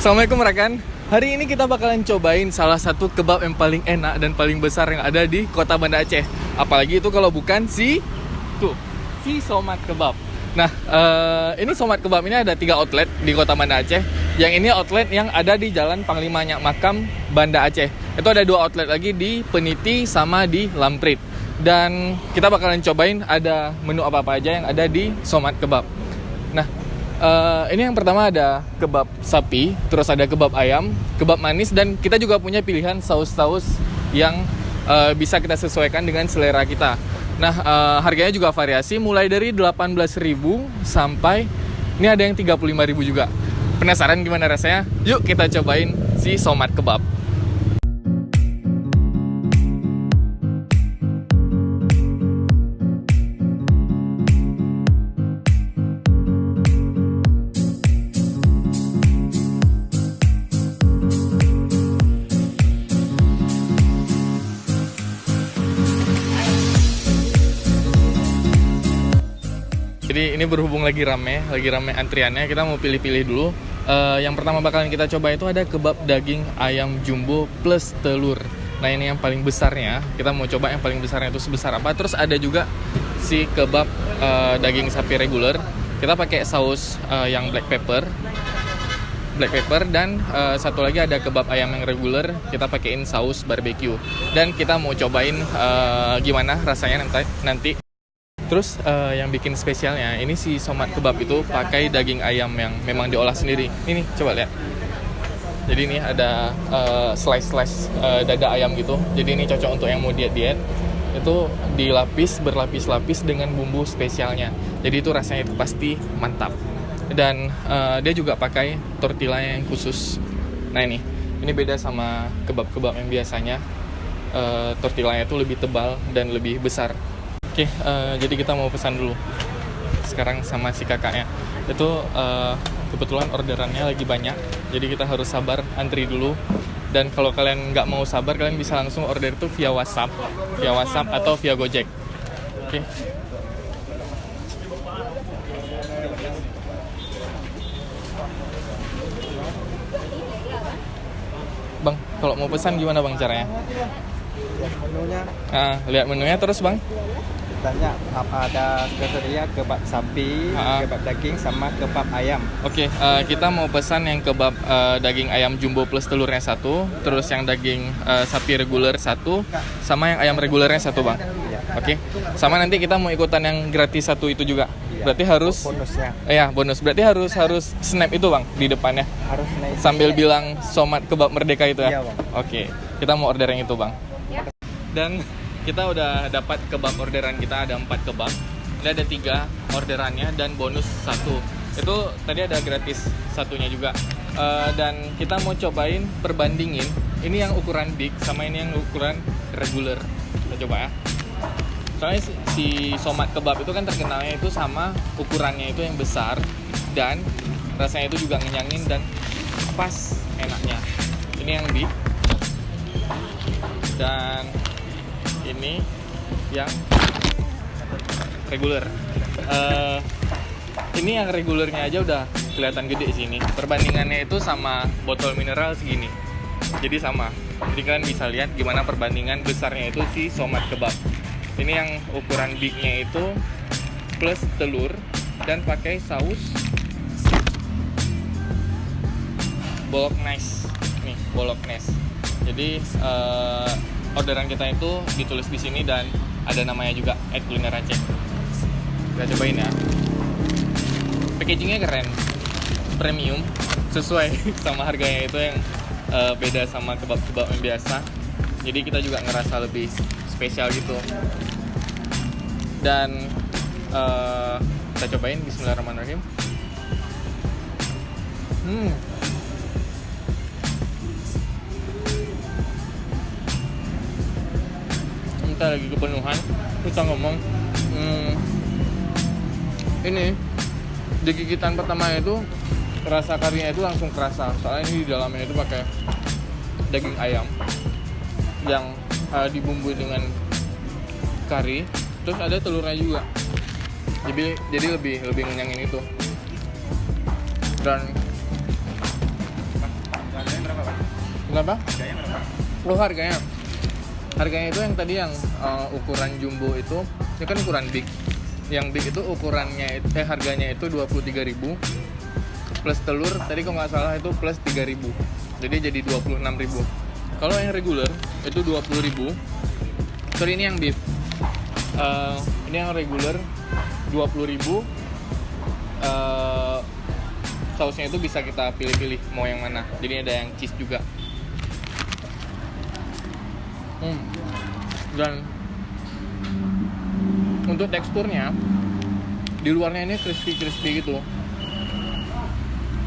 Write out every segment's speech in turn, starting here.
Assalamualaikum rekan. Hari ini kita bakalan cobain salah satu kebab yang paling enak dan paling besar yang ada di kota Banda Aceh. Apalagi itu kalau bukan si Somat Kebab. Nah, ini Somat Kebab ini ada 3 outlet di kota Banda Aceh. Yang ini outlet yang ada di Jalan Panglima Nyak Makam, Banda Aceh. Itu ada 2 outlet lagi di Peniti sama di Lamprit. Dan kita bakalan cobain ada menu apa-apa aja yang ada di Somat Kebab. Nah, ini yang pertama ada kebab sapi, terus ada kebab ayam, kebab manis, dan kita juga punya pilihan saus-saus yang bisa kita sesuaikan dengan selera kita. Nah, harganya juga variasi mulai dari 18.000 sampai ini ada yang 35.000 juga. Penasaran gimana rasanya? Yuk kita cobain si Somat Kebab. Jadi ini berhubung lagi rame antriannya, kita mau pilih-pilih dulu. Yang pertama bakalan kita coba itu ada kebab daging ayam jumbo plus telur. Nah ini yang paling besarnya, kita mau coba yang paling besarnya itu sebesar apa. Terus ada juga si kebab daging sapi reguler. Kita pakai saus yang black pepper, dan satu lagi ada kebab ayam yang reguler, kita pakein saus barbecue. Dan kita mau cobain gimana rasanya nanti. Terus yang bikin spesialnya ini si Somat Kebab itu pakai daging ayam yang memang diolah sendiri. Ini coba lihat. Jadi ini ada slice dada ayam gitu. Jadi ini cocok untuk yang mau diet. Itu berlapis-lapis dengan bumbu spesialnya. Jadi itu rasanya itu pasti mantap. Dan dia juga pakai tortilla yang khusus. Nah ini beda sama kebab-kebab yang biasanya. Tortillanya itu lebih tebal dan lebih besar. Oke, jadi kita mau pesan dulu sekarang sama si kakaknya. Itu kebetulan orderannya lagi banyak, jadi kita harus sabar antri dulu. Dan kalau kalian nggak mau sabar, kalian bisa langsung order itu via WhatsApp atau via Gojek. Oke. Bang, kalau mau pesan gimana bang caranya? Menunya. Lihat menunya terus bang. Tanya apa ada kriteria kebab sapi, kebab daging sama kebab ayam. Oke, kita mau pesan yang kebab daging ayam jumbo plus telurnya 1, terus yang daging sapi reguler 1, sama yang ayam regulernya 1 bang. Oke, sama nanti kita mau ikutan yang gratis 1 itu juga. Berarti harus bonusnya. Bonus. Berarti harus snap itu bang di depannya. Harus naik. Sambil bilang Somat Kebab Merdeka itu ya. Iya, bang. Oke, kita mau order yang itu bang. Dan kita udah dapat kebab orderan kita, ada 4 kebab. Ini ada 3 orderannya dan bonus 1. Itu tadi ada gratis 1-nya juga. Dan kita mau cobain perbandingin ini yang ukuran big sama ini yang ukuran regular. Kita coba ya. Soalnya si Somat Kebab itu kan terkenalnya itu sama ukurannya itu yang besar dan rasanya itu juga ngenyangin dan pas enaknya. Ini yang big dan ini yang reguler. Ini yang regulernya aja udah kelihatan gede sini. Perbandingannya itu sama botol mineral segini. Jadi sama. Jadi kalian bisa lihat gimana perbandingan besarnya itu si Somat Kebab. Ini yang ukuran bignya itu plus telur dan pakai saus bolognese. Nih, bolognese. Jadi orderan kita itu ditulis di sini dan ada namanya juga @kuliner Aceh. Kita cobain ya. Packagingnya keren, premium, sesuai sama harganya itu yang beda sama kebab-kebab yang biasa. Jadi kita juga ngerasa lebih spesial gitu. Dan kita cobain. Bismillahirrahmanirrahim. Kita lagi kepenuhan, kita ngomong ini di gigitan pertama itu rasa karinya itu langsung kerasa, soalnya ini di dalamnya itu pakai daging ayam yang dibumbui dengan kari, terus ada telurnya juga, jadi lebih ngenyangin itu. Dan Berapa? Harganya berapa? Oh, harganya itu yang tadi yang ukuran jumbo itu, ini kan ukuran big. Yang big itu ukurannya harganya itu 23.000 plus telur tadi kalau nggak salah itu plus 3.000, jadi jadi 26.000. Kalau yang regular itu 20.000. Sorry, ini yang beef. Ini yang regular 20.000. Sausnya itu bisa kita pilih-pilih mau yang mana. Jadi ada yang cheese juga. Dan untuk teksturnya di luarnya ini crispy gitu,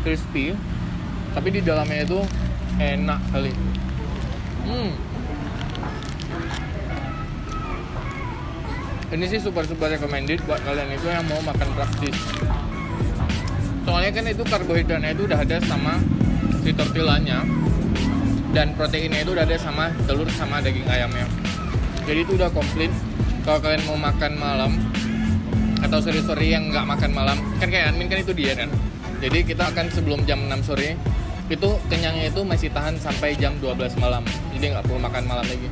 crispy, tapi di dalamnya itu enak kali. Ini sih super recommended buat kalian itu yang mau makan praktis. Soalnya kan itu karbohidratnya itu udah ada sama si tortillanya, dan proteinnya itu udah ada sama telur sama daging ayamnya. Jadi itu udah komplit. Kalau kalian mau makan malam atau sore-sore yang nggak makan malam, kan kayak admin kan itu diet kan. Jadi kita akan sebelum jam 6 sore itu kenyangnya itu masih tahan sampai jam 12 malam. Jadi nggak perlu makan malam lagi.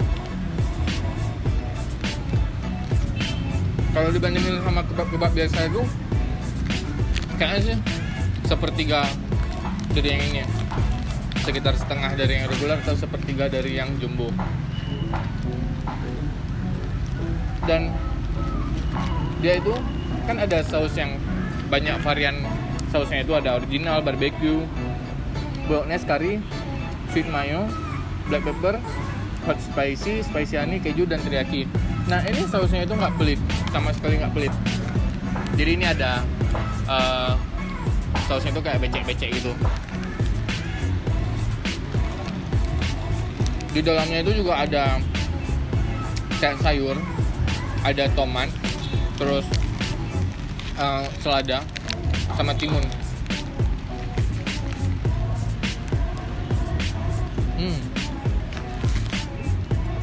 Kalau dibandingin sama kebab-kebab biasa itu kayaknya sih sepertiga dari yang ini ya. Sekitar setengah dari yang regular atau sepertiga dari yang jumbo. Dan dia itu kan ada saus yang banyak varian sausnya, itu ada original, barbecue, bolognese curry, sweet mayo, black pepper, hot spicy, spicy honey, keju, dan teriyaki. Nah ini sausnya itu nggak pelit, sama sekali nggak pelit. Jadi ini ada sausnya itu kayak becek-becek gitu. Di dalamnya itu juga ada kayak sayur, ada tomat, terus selada, sama timun.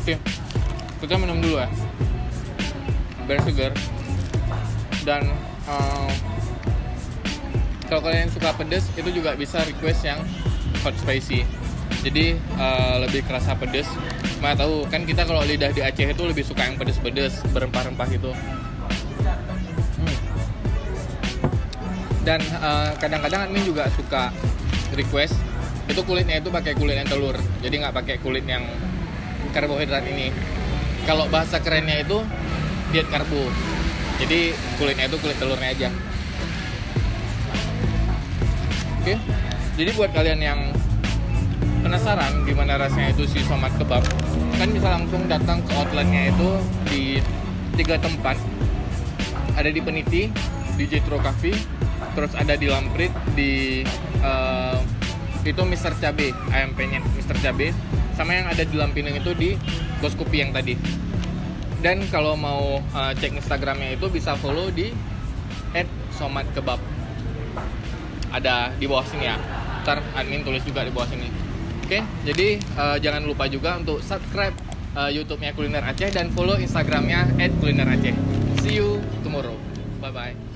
Oke, kita minum dulu ya, biar segar. Dan kalau kalian suka pedas, itu juga bisa request yang hot spicy. Jadi lebih kerasa pedas. Mana tahu kan kita kalau lidah di Aceh itu lebih suka yang pedas-pedas, berempah-rempah gitu. Dan kadang-kadang admin juga suka request itu kulitnya itu pakai kulit yang telur, jadi nggak pakai kulit yang karbohidrat ini. Kalau bahasa kerennya itu diet karbo, jadi kulitnya itu kulit telurnya aja. Oke, jadi buat kalian yang penasaran gimana rasanya itu si somat kebab, kan bisa langsung datang ke outletnya itu di 3 tempat. Ada di Peniti, di Jetro Cafe, terus ada di Lamprit, di itu Mr. Cabe, ayam penyet Mr. Cabe, sama yang ada di Lampinang itu di Bos Kopi yang tadi. Dan kalau mau cek Instagramnya itu bisa follow di @somatkebab. Ada di bawah sini ya. Ntar admin tulis juga di bawah sini. Oke, jadi jangan lupa juga untuk subscribe YouTube-nya Kuliner Aceh dan follow Instagramnya @kulineraceh. See you tomorrow. Bye-bye.